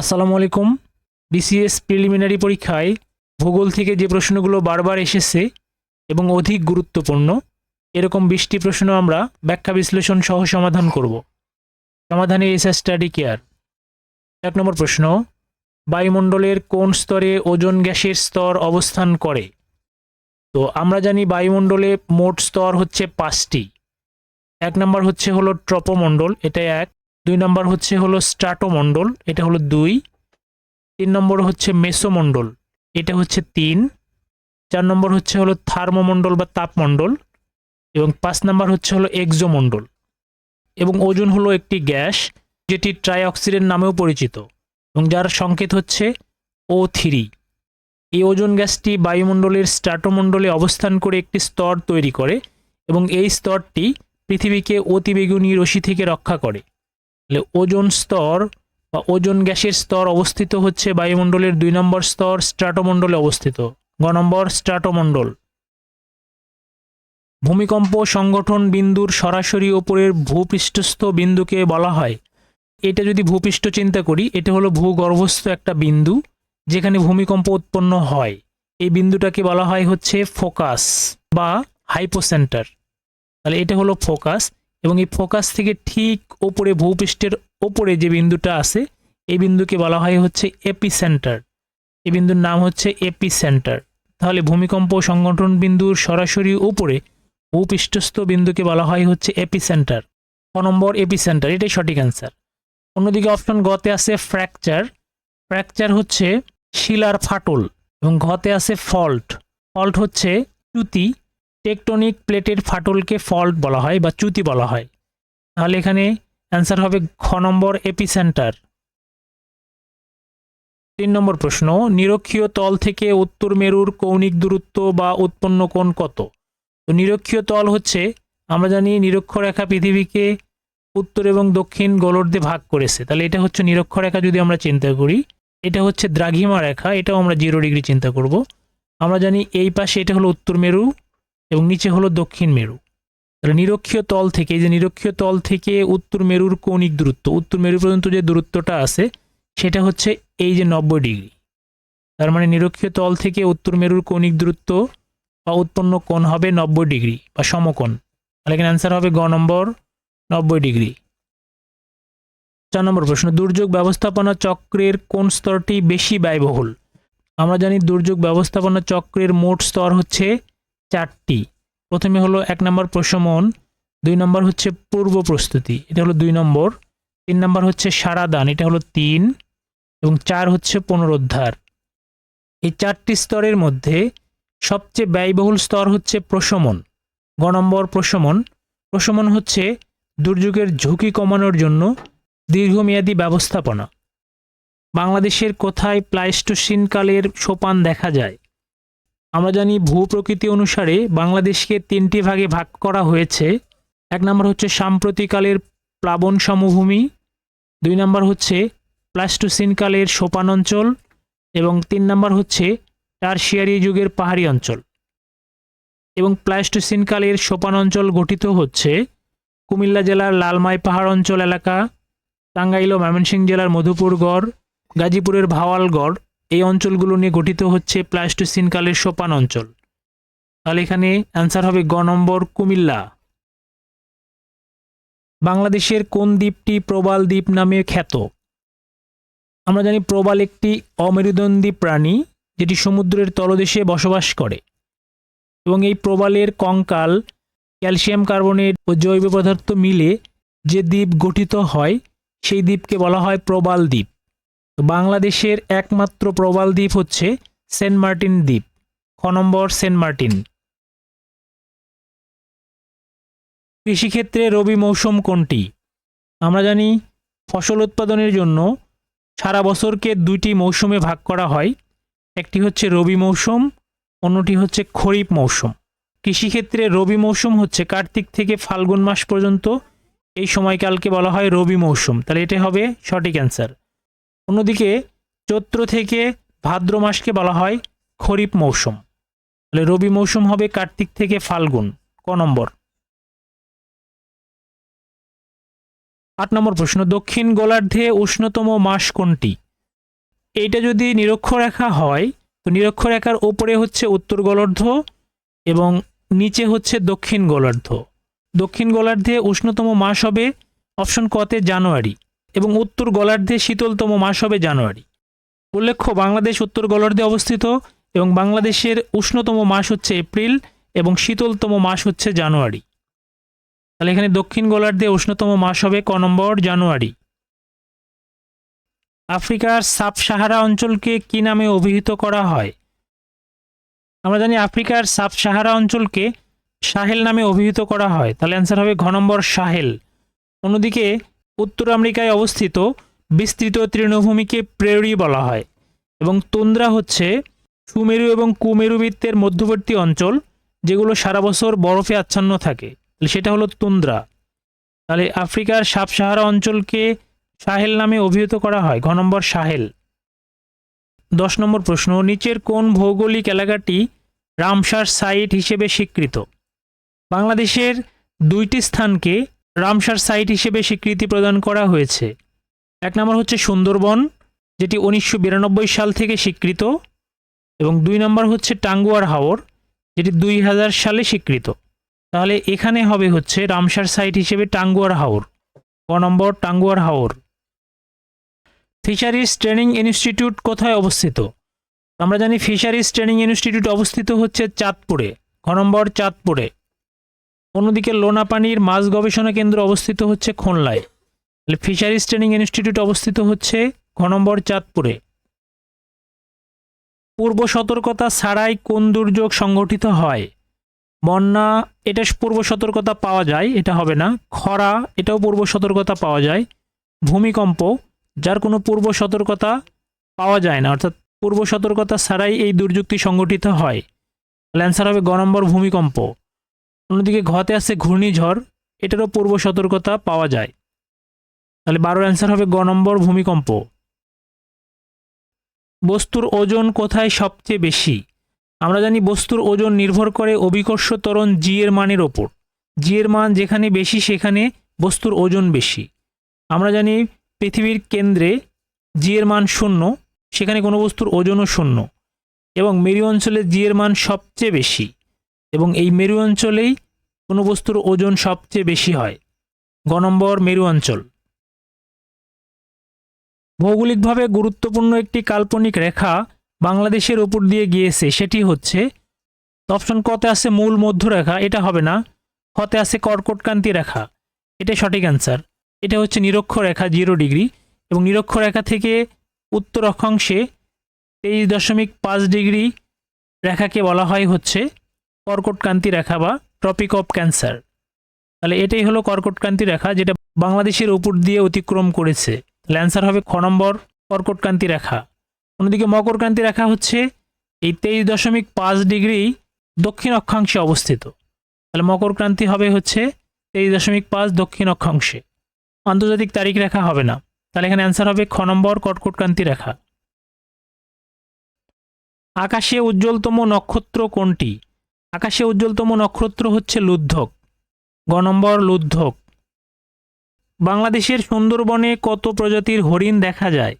আসসালামু আলাইকুম। BCS preliminary পরীক্ষায় ভূগোল থেকে যে প্রশ্নগুলো বারবার এসেছে এবং অধিক গুরুত্বপূর্ণ, এরকম 20টি প্রশ্ন আমরা ব্যাখ্যা বিশ্লেষণ সহ সমাধান করব। সমাধানে এসএস স্টাডি কেয়ার। 1 নম্বর প্রশ্ন, বায়ুমণ্ডলের কোন স্তরে ওজোন গ্যাসের স্তর অবস্থান করে? তো আমরা জানি বায়ুমণ্ডলে মোট স্তর হচ্ছে 5টি। 1 নম্বর হলো ট্রপোমণ্ডল, এটা 1। 2 নম্বর হলো স্ট্রাটোমণ্ডল, এটা হলো 2। 3 নম্বর মেসোমণ্ডল, এটা 3। 4 নম্বর হলো থার্মোমণ্ডল বা তাপমণ্ডল, এবং 5 নম্বর হলো এক্সোমণ্ডল। এবং ওজোন হলো একটি গ্যাস যেটি ট্রাইঅক্সিডের নামেও পরিচিত এবং যার সংকেত হচ্ছে O3। এই ওজোন গ্যাসটি বায়ুমণ্ডলের স্ট্রাটোমণ্ডলে অবস্থান করে একটি স্তর তৈরি করে এবং এই স্তরটি পৃথিবীকে অতিবেগুনি রশ্মি থেকে রক্ষা করে। তাহলে ওজোন স্তর বা ওজোন গ্যাসের স্তর অবস্থিত হচ্ছে বায়ুমণ্ডলের 2 নম্বর স্তর স্ট্রাটোমণ্ডলে অবস্থিত। গ নম্বর স্ট্রাটোমণ্ডল। ভূমিকম্প সংগঠন বিন্দুর সরাসরি ওপরের ভূপৃষ্ঠস্থ বিন্দুকে বলা হয়। এটা যদি ভূপৃষ্ঠ চিন্তা করি, এটা হলো ভূগর্ভস্থ একটা বিন্দু যেখানে ভূমিকম্প উৎপন্ন হয়। এই বিন্দুটাকে বলা হয় ফোকাস বা হাইপোসেন্টার। তাহলে এটা হলো ফোকাস, এবং এই ফোকাস থেকে ঠিক ওপরে ভূপৃষ্ঠের ওপরে যে বিন্দুটা আছে এই বিন্দুকে বলা হয় এপিসেন্টার। এই বিন্দুর নাম এপিসেন্টার। তাহলে ভূমিকম্প সংগঠন বিন্দুর সরাসরি উপরে ভূপৃষ্ঠস্থ বিন্দুকে বলা হয় এপিসেন্টার। ক নম্বর এপিসেন্টার, এটাই সঠিক অ্যান্সার। অন্যদিকে অপশন গতে আছে ফ্র্যাকচার। ফ্র্যাকচার শিলার ফাটল, এবং ঘতে আছে ফল্ট। ফল্ট চ্যুতি। টেকটনিক প্লেটের ফাটলকে ফল্ট বলা হয় বা চ্যুতি বলা হয়। তাহলে এখানে অ্যান্সার হবে খ নম্বর এপিসেন্টার। 3 নম্বর প্রশ্ন, নিরক্ষীয় তল থেকে উত্তর মেরুর কৌণিক দূরত্ব বা উৎপন্ন কোণ কত? তো নিরক্ষীয় তল আমরা জানি নিরক্ষরেখা পৃথিবীকে উত্তর এবং দক্ষিণ গোলর্ধে ভাগ করেছে। তাহলে এটা নিরক্ষরেখা যদি আমরা চিন্তা করি, এটা দ্রাঘিমা রেখা, এটাও আমরা 0 ডিগ্রি চিন্তা করব। আমরা জানি এই পাশে এটা হলো উত্তর মেরু এবং নিচে হলো দক্ষিণ মেরু। তাহলে নিরক্ষীয় তল থেকে, এই যে নিরক্ষীয় তল থেকে উত্তর মেরুর কৌণিক দূরত্ব, উত্তর মেরু পর্যন্ত যে দূরত্বটা আছে সেটা এই যে 90 ডিগ্রি। তার মানে নিরক্ষীয় তল থেকে উত্তর মেরুর কৌণিক দূরত্ব বা উৎপন্ন কোণ হবে 90 ডিগ্রি বা সমকোণ। তাহলে এখানে অ্যান্সার হবে গ নম্বর 90 ডিগ্রি। 4 নম্বর প্রশ্ন, দুর্যোগ ব্যবস্থাপনা চক্রের কোন স্তরটি বেশি ব্যয়বহুল? আমরা জানি দুর্যোগ ব্যবস্থাপনা চক্রের মোট স্তর 4টি। প্রথমে হলো 1 নম্বর প্রশমন, 2 নম্বর পূর্ব প্রস্তুতি, এটা হলো 2 নম্বর। 3 নম্বর সারাদান, এটা হলো 3, এবং 4 পুনরুদ্ধার। এই 4টি স্তরের মধ্যে সবচেয়ে ব্যয়বহুল স্তর প্রশমন। গ নম্বর প্রশমন। প্রশমন দুর্যোগের ঝুঁকি কমানোর জন্য দীর্ঘমেয়াদী ব্যবস্থাপনা। বাংলাদেশের কোথায় প্লাইস্টোসিন কালের সোপান দেখা যায়? আমরা জানি ভূপ্রকৃতি অনুসারে বাংলাদেশকে 3টি ভাগে ভাগ করা হয়েছে। 1 নম্বর সাম্প্রতিককালের প্লাবন সমভূমি, 2 নম্বর প্লাইস্টোসিন কালের সোপান অঞ্চল, এবং 3 নম্বর টারশিয়ারি যুগের পাহাড়ি অঞ্চল। এবং প্লাইস্টোসিন কালের সোপান অঞ্চল গঠিত কুমিল্লা জেলার লালমাই পাহাড় অঞ্চল এলাকা, টাঙ্গাইল ও ময়মনসিংহ জেলার মধুপুরগড়, গাজীপুরের ভাওয়ালগড়, এই অঞ্চলগুলো নিয়ে গঠিত প্লাইস্টোসিন কালের সোপান অঞ্চল। তাহলে এখানে অ্যান্সার হবে গ নম্বর কুমিল্লা। বাংলাদেশের কোন দ্বীপটি প্রবাল দ্বীপ নামে খ্যাত? আমরা জানি প্রবাল একটি অমেরুদণ্ডী প্রাণী যেটি সমুদ্রের তলদেশে বসবাস করে, এবং এই প্রবালের কঙ্কাল, ক্যালসিয়াম কার্বনেট ও জৈব পদার্থ মিলে যে দ্বীপ গঠিত হয় সেই দ্বীপকে বলা হয় প্রবাল দ্বীপ। তো বাংলাদেশের একমাত্র প্রবাল দ্বীপ সেন্ট মার্টিন দ্বীপ। খ নম্বর সেন্ট মার্টিন। কৃষিক্ষেত্রে রবি মৌসুম কোনটি? আমরা জানি ফসল উৎপাদনের জন্য সারা বছরকে 2টি মৌসুমে ভাগ করা হয়। একটি রবি মৌসুম, অন্যটি খরিফ মৌসুম। কৃষিক্ষেত্রে রবি মৌসুম কার্তিক থেকে ফাল্গুন মাস পর্যন্ত, এই সময়কালকে বলা হয় রবি মৌসুম। তাহলে এটা হবে সঠিক অ্যান্সার। অন্যদিকে চৈত্র থেকে ভাদ্র মাসকে বলা হয় খরিফ মৌসুম। তাহলে রবি মৌসুম হবে কার্তিক থেকে ফাল্গুন। ক নম্বর। 8 নম্বর প্রশ্ন, দক্ষিণ গোলার্ধে উষ্ণতম মাস কোনটি? এইটা যদি নিরক্ষরেখা হয় তো নিরক্ষরেখার ওপরে হচ্ছে উত্তর গোলার্ধ এবং নিচে হচ্ছে দক্ষিণ গোলার্ধ। দক্ষিণ গোলার্ধে উষ্ণতম মাস হবে অপশন কতে জানুয়ারি এবং উত্তর গোলার্ধে শীতলতম মাস হবে জানুয়ারি। উল্লেখ্য বাংলাদেশ উত্তর গোলার্ধে অবস্থিত এবং বাংলাদেশের উষ্ণতম মাস হচ্ছে এপ্রিল এবং শীতলতম মাস হচ্ছে জানুয়ারি। তাহলে এখানে দক্ষিণ গোলার্ধে উষ্ণতম মাস হবে ক নম্বর জানুয়ারি। আফ্রিকার সাব সাহারা অঞ্চলকে কি নামে অভিহিত করা হয়? আমরা জানি আফ্রিকার সাব সাহারা অঞ্চলকে সাহেল নামে অভিহিত করা হয়, তাহলে অ্যান্সার হবে ঘ নম্বর সাহেল। অন্যদিকে উত্তর আমেরিকায় অবস্থিত বিস্তৃত তৃণভূমিকে প্রেরি বলা হয় এবং তুন্দ্রা হচ্ছে সুমেরু এবং কুমেরু বৃত্তের মধ্যবর্তী অঞ্চল যেগুলো সারা বছর বরফে আচ্ছন্ন থাকে, সেটা হলো তুন্দ্রা। তাহলে আফ্রিকার সাব সাহারা অঞ্চলকে সাহেল নামে অভিহিত করা হয়, ঘ নম্বর সাহেল। 10 নম্বর প্রশ্ন, নিচের কোন ভৌগোলিক এলাকাটি রামসার সাইট হিসেবে স্বীকৃত? বাংলাদেশের 2টি স্থানকে রামসার সাইট হিসেবে স্বীকৃতি প্রদান করা হয়েছে। 1 নম্বর হচ্ছে সুন্দরবন, যেটি 1992 সাল থেকে স্বীকৃত, এবং 2 নম্বর হচ্ছে টাঙ্গুয়ার হাওর, যেটি 2000 সালে স্বীকৃত। তাহলে এখানে হবে হচ্ছে রামসার সাইট হিসেবে টাঙ্গুয়ার হাওর, ক নম্বর Tanguar Haor. Fisheries training institute কোথায় অবস্থিত? আমরা জানি ফিশারিজ ট্রেনিং ইনস্টিটিউট অবস্থিত হচ্ছে চাঁদপুরে, খ নম্বর চাঁদপুরে। অন্যদিকে লোনাপানির মাছ গবেষণা কেন্দ্র অবস্থিত হচ্ছে খুলনায়। ফিশারিজ ট্রেনিং ইনস্টিটিউট অবস্থিত হচ্ছে ঘ নম্বর চাঁদপুরে। পূর্ব সতর্কতা ছাড়াই কোন দুর্যোগ সংঘটিত হয়? বন্যা, এটা পূর্ব সতর্কতা পাওয়া যায়, এটা হবে না। খরা, এটাও পূর্ব সতর্কতা পাওয়া যায়। ভূমিকম্প, যার কোনো পূর্ব সতর্কতা পাওয়া যায় না, অর্থাৎ পূর্ব সতর্কতা ছাড়াই এই দুর্যোগটি সংঘটিত হয়। তাহলে অ্যান্সার হবে গ নম্বর ভূমিকম্প। অন্যদিকে ঘতে আছে ঘূর্ণিঝড়, এটারও পূর্ব সতর্কতা পাওয়া যায়। তাহলে 12 অ্যান্সার হবে গ নম্বর ভূমিকম্প। বস্তুর ওজন কোথায় সবচেয়ে বেশি? আমরা জানি বস্তুর ওজন নির্ভর করে অভিকর্ষ ত্বরণ জি এর মানের ওপর। জি এর মান যেখানে বেশি সেখানে বস্তুর ওজন বেশি। আমরা জানি পৃথিবীর কেন্দ্রে জি এর মান 0, সেখানে কোনো বস্তুর ওজনও 0, এবং মেরু অঞ্চলে জি এর মান সবচেয়ে বেশি এবং এই মেরু অঞ্চলেই কোনো বস্তুর ওজন সবচেয়ে বেশি হয়, গ নম্বর মেরু অঞ্চল। ভৌগোলিকভাবে গুরুত্বপূর্ণ একটি কাল্পনিক রেখা বাংলাদেশের উপর দিয়ে গিয়েছে, সেটি হচ্ছে অপশন কতে আছে মূল মধ্যরেখা, এটা হবে না। খতে আছে কর্কটক্রান্তি রেখা, এটা সঠিক অ্যান্সার। এটা হচ্ছে নিরক্ষরেখা 0 ডিগ্রি এবং নিরক্ষরেখা থেকে উত্তর অক্ষাংশে 23.5 ডিগ্রি রেখাকে বলা হয় হচ্ছে কর্কটক্রান্তি রেখা বা ট্রপিক অফ ক্যান্সার। তাহলে এটাই হলো কর্কটক্রান্তি রেখা যেটা বাংলাদেশের উপর দিয়ে অতিক্রম করেছে। তাহলে অ্যান্সার হবে খ নম্বর কর্কটক্রান্তি রেখা। অন্যদিকে মকরক্রান্তি রেখা হচ্ছে এই 23.5 ডিগ্রি দক্ষিণ অক্ষাংশে অবস্থিত। তাহলে মকরক্রান্তি হবে হচ্ছে 23.5 দক্ষিণ অক্ষাংশে। আন্তর্জাতিক তারিখ রেখা হবে না। তাহলে এখানে অ্যান্সার হবে খ নম্বর কর্কটক্রান্তি রেখা। আকাশে উজ্জ্বলতম নক্ষত্র কোনটি? আকাশে উজ্জ্বলতম নক্ষত্র হচ্ছে লুদ্ধক, গ নম্বর লুদ্ধক। বাংলাদেশের সুন্দরবনে কত প্রজাতির হরিণ দেখা যায়?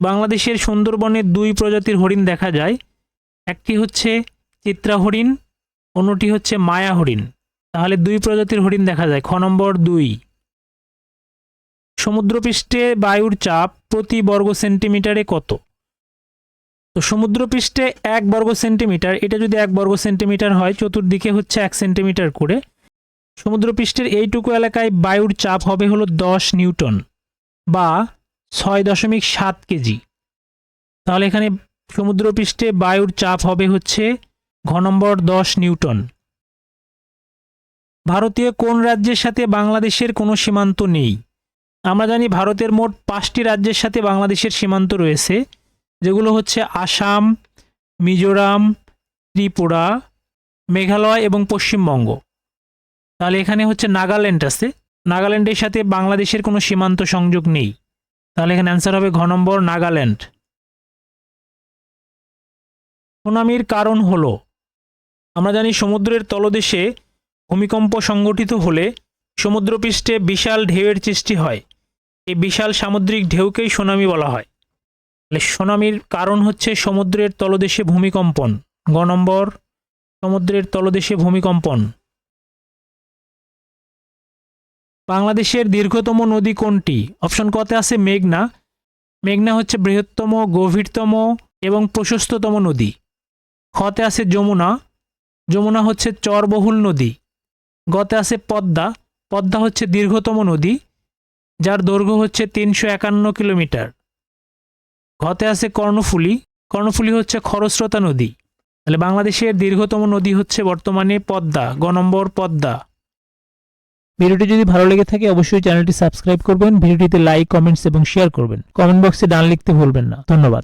বাংলাদেশের সুন্দরবনে 2 প্রজাতির হরিণ দেখা যায়। একটি হচ্ছে চিত্রা হরিণ, অন্যটি হচ্ছে মায়া হরিণ। তাহলে 2 প্রজাতির হরিণ দেখা যায়, খ নম্বর 2। সমুদ্রপৃষ্ঠে বায়ুর চাপ প্রতি বর্গ সেন্টিমিটারে কত? তো সমুদ্রপৃষ্ঠে 1 বর্গ সেন্টিমিটার, এটা যদি 1 বর্গ সেন্টিমিটার হয় চতুর্দিকে হচ্ছে 1 সেন্টিমিটার করে। সমুদ্রপৃষ্ঠের এইটুকু এলাকায় বায়ুর চাপ হবে হলো 10 নিউটন বা 6.7 কেজি। তাহলে এখানে সমুদ্রপৃষ্ঠে বায়ুর চাপ হবে হচ্ছে ঘ নম্বর 10 নিউটন। ভারতীয় কোন রাজ্যের সাথে বাংলাদেশের কোনো সীমান্ত নেই? আমরা জানি ভারতের মোট 5টি রাজ্যের সাথে বাংলাদেশের সীমান্ত রয়েছে, যেগুলো হচ্ছে আসাম, মিজোরাম, ত্রিপুরা, মেঘালয় এবং পশ্চিমবঙ্গ। তাহলে এখানে হচ্ছে নাগাল্যান্ড আছে, নাগাল্যান্ডের সাথে বাংলাদেশের কোনো সীমান্ত সংযোগ নেই। তাহলে এখানে অ্যান্সার হবে ঘ নম্বর নাগাল্যান্ড। সুনামির কারণ হলো, আমরা জানি সমুদ্রের তলদেশে ভূমিকম্প সংঘটিত হলে সমুদ্রপৃষ্ঠে বিশাল ঢেউয়ের সৃষ্টি হয়। এই বিশাল সামুদ্রিক ঢেউকেই সুনামি বলা হয়। তাহলে সুনামির কারণ হচ্ছে সমুদ্রের তলদেশে ভূমিকম্পন। গ নম্বর, সমুদ্রের তলদেশে ভূমিকম্পন। বাংলাদেশের দীর্ঘতম নদী কোনটি? অপশন কতে আছে মেঘনা। মেঘনা হচ্ছে বৃহত্তম, গভীরতম এবং প্রশস্ততম নদী। খতে আছে যমুনা। যমুনা হচ্ছে চরবহুল নদী। গতে আছে পদ্মা। পদ্মা হচ্ছে দীর্ঘতম নদী, যার দৈর্ঘ্য হচ্ছে 351 কিলোমিটার। ঘতে আছে কর্ণফুলী। কর্ণফুলী হচ্ছে খরস্রোতা নদী। তাহলে বাংলাদেশের দীর্ঘতম নদী হচ্ছে বর্তমানে পদ্মা। গ নম্বর পদ্মা। ভিডিওটি যদি ভালো লেগে থাকে অবশ্যই চ্যানেলটি সাবস্ক্রাইব করবেন, ভিডিওটিতে লাইক, কমেন্টস এবং শেয়ার করবেন। কমেন্ট বক্সে ডান লিখতে ভুলবেন না। ধন্যবাদ।